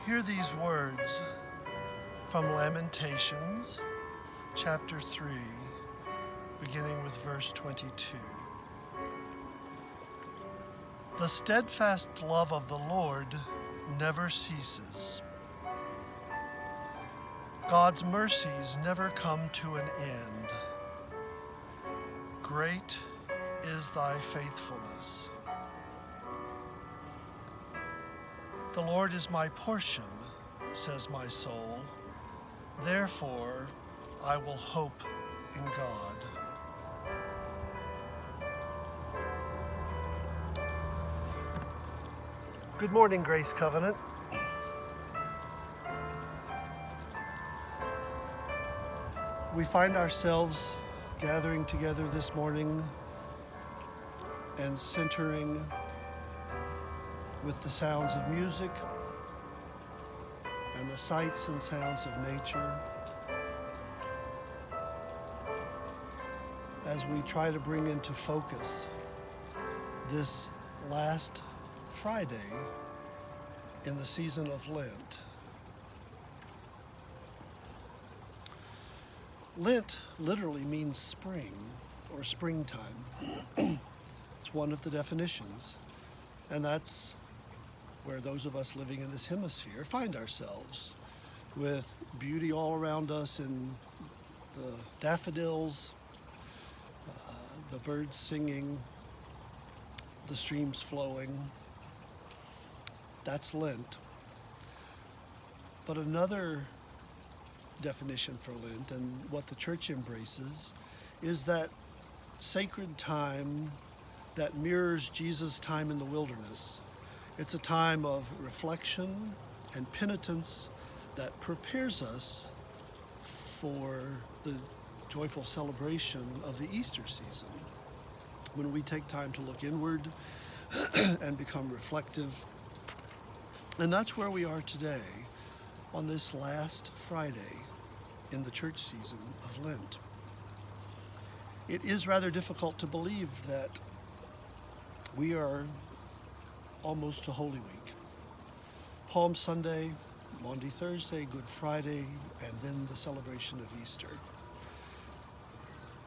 Hear these words from Lamentations, chapter 3, beginning with verse 22. The steadfast love of the Lord never ceases. God's mercies never come to an end. Great is thy faithfulness. The Lord is my portion, says my soul. Therefore, I will hope in God. Good morning, Grace Covenant. We find ourselves gathering together this morning and centering with the sounds of music and the sights and sounds of nature as we try to bring into focus this last Friday in the season of Lent. Lent literally means spring or springtime. It's one of the definitions, and that's where those of us living in this hemisphere find ourselves, with beauty all around us in the daffodils, the birds singing, the streams flowing. That's Lent. But another definition for Lent, and what the church embraces, is that sacred time that mirrors Jesus' time in the wilderness. It's a time of reflection and penitence that prepares us for the joyful celebration of the Easter season, when we take time to look inward and become reflective. And that's where we are today, on this last Friday in the church season of Lent. It is rather difficult to believe that we are almost to Holy Week. Palm Sunday, Maundy Thursday, Good Friday, and then the celebration of Easter.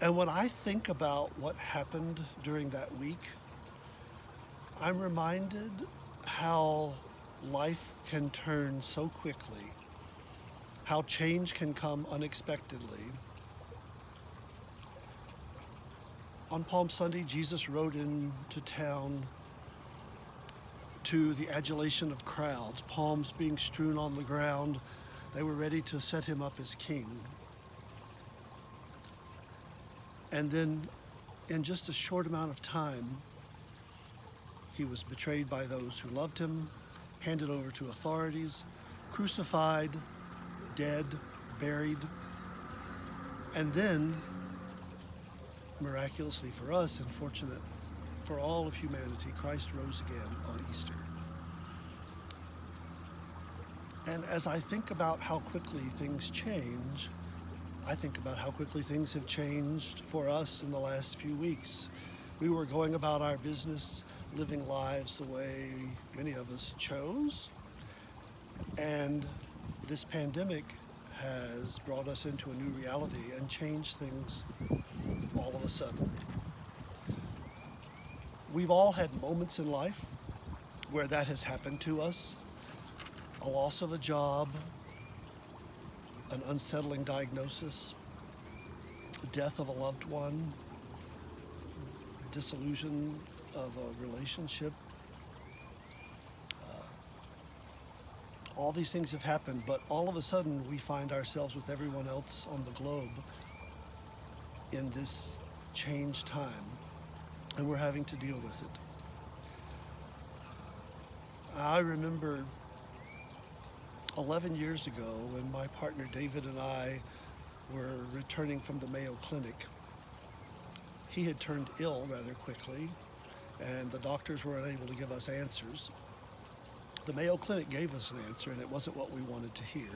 And when I think about what happened during that week, I'm reminded how life can turn so quickly, how change can come unexpectedly. On Palm Sunday, Jesus rode into town to the adulation of crowds, palms being strewn on the ground. They were ready to set him up as king. And then, in just a short amount of time, he was betrayed by those who loved him, handed over to authorities, crucified, dead, buried, and then, miraculously for us and fortunate for all of humanity, Christ rose again on Easter. And as I think about how quickly things change, I think about how quickly things have changed for us in the last few weeks. We were going about our business, living lives the way many of us chose, and this pandemic has brought us into a new reality and changed things all of a sudden. We've all had moments in life where that has happened to us. A loss of a job, an unsettling diagnosis, the death of a loved one, dissolution of a relationship. All these things have happened, but all of a sudden we find ourselves with everyone else on the globe in this changed time, and we're having to deal with it. I remember 11 years ago when my partner David and I were returning from the Mayo Clinic. He had turned ill rather quickly, and the doctors were unable to give us answers. The Mayo Clinic gave us an answer, and it wasn't what we wanted to hear.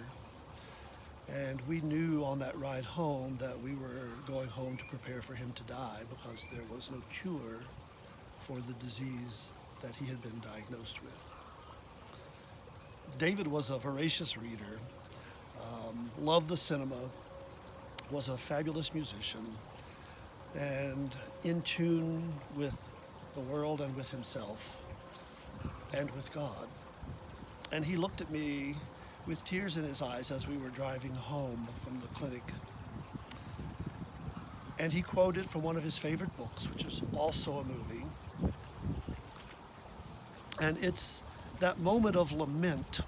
And we knew on that ride home that we were going home to prepare for him to die, because there was no cure for the disease that he had been diagnosed with. David was a voracious reader, loved the cinema, was a fabulous musician, and in tune with the world and with himself and with God. And he looked at me with tears in his eyes as we were driving home from the clinic. And he quoted from one of his favorite books, which is also a movie. And it's that moment of lament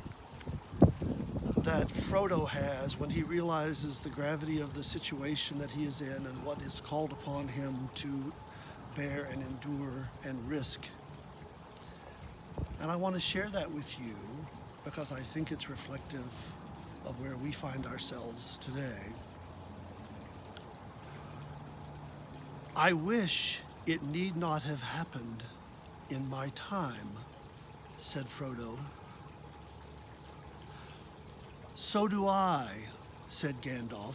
that Frodo has when he realizes the gravity of the situation that he is in and what is called upon him to bear and endure and risk. And I want to share that with you because I think it's reflective of where we find ourselves today. I wish it need not have happened in my time, said Frodo. So do I, said Gandalf,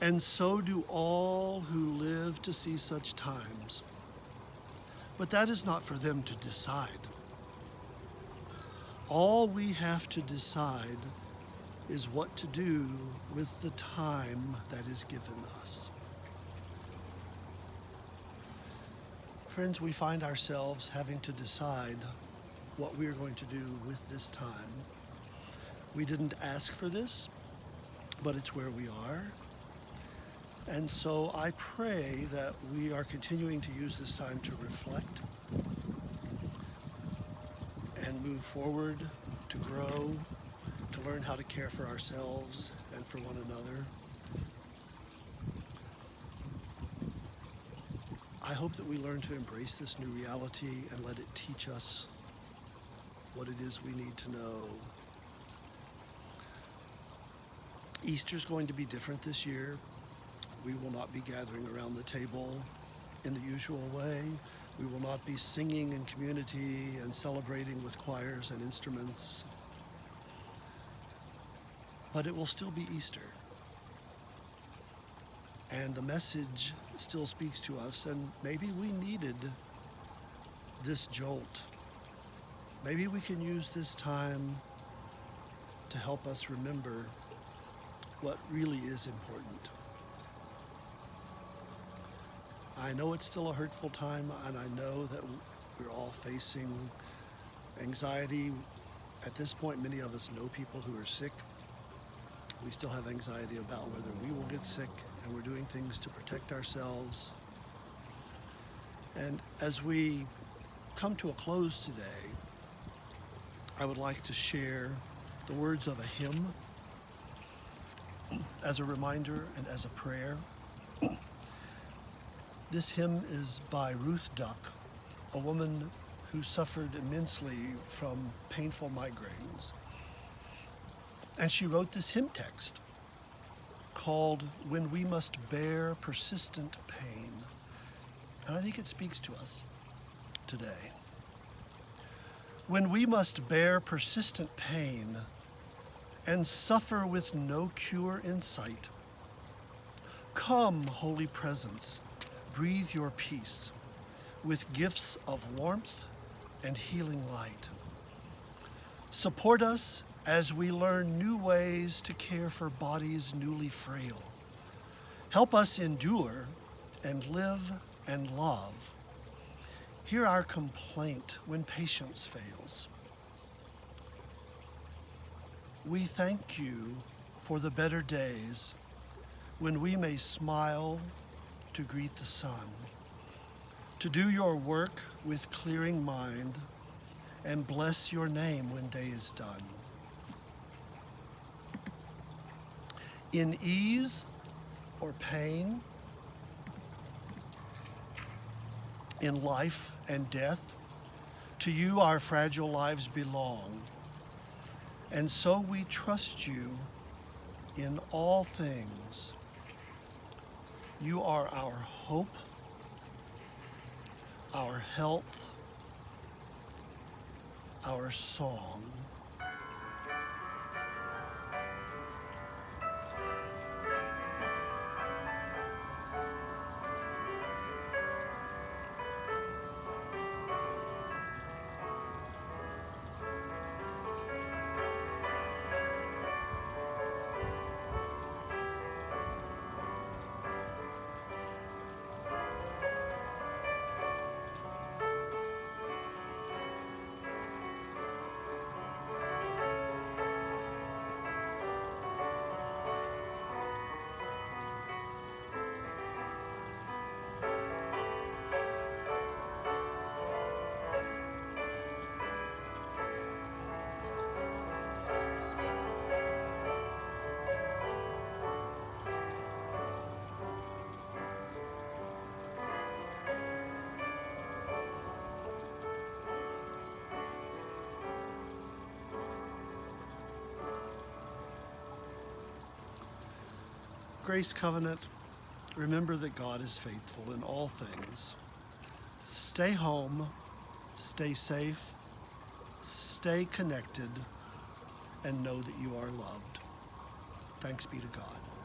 and so do all who live to see such times. But that is not for them to decide. All we have to decide is what to do with the time that is given us. Friends, we find ourselves having to decide what we are going to do with this time. We didn't ask for this, but it's where we are. And so I pray that we are continuing to use this time to reflect and move forward, to grow, to learn how to care for ourselves and for one another. I hope that we learn to embrace this new reality and let it teach us what it is we need to know. Easter's going to be different this year. We will not be gathering around the table in the usual way. We will not be singing in community and celebrating with choirs and instruments. But it will still be Easter. And the message still speaks to us, and maybe we needed this jolt. Maybe we can use this time to help us remember what really is important. I know it's still a hurtful time, and I know that we're all facing anxiety. At this point, many of us know people who are sick. We still have anxiety about whether we will get sick, and we're doing things to protect ourselves. And as we come to a close today, I would like to share the words of a hymn as a reminder and as a prayer. This hymn is by Ruth Duck, a woman who suffered immensely from painful migraines. And she wrote this hymn text called When We Must Bear Persistent Pain. And I think it speaks to us today. When we must bear persistent pain and suffer with no cure in sight, come, Holy Presence, breathe your peace with gifts of warmth and healing light. Support us as we learn new ways to care for bodies newly frail. Help us endure and live and love. Hear our complaint when patience fails. We thank you for the better days when we may smile to greet the sun, to do your work with clearing mind, and bless your name when day is done. In ease or pain, in life and death, to you our fragile lives belong. And so we trust you in all things. You are our hope, our health, our song. Grace Covenant, remember that God is faithful in all things. Stay home, stay safe, stay connected, and know that you are loved. Thanks be to God.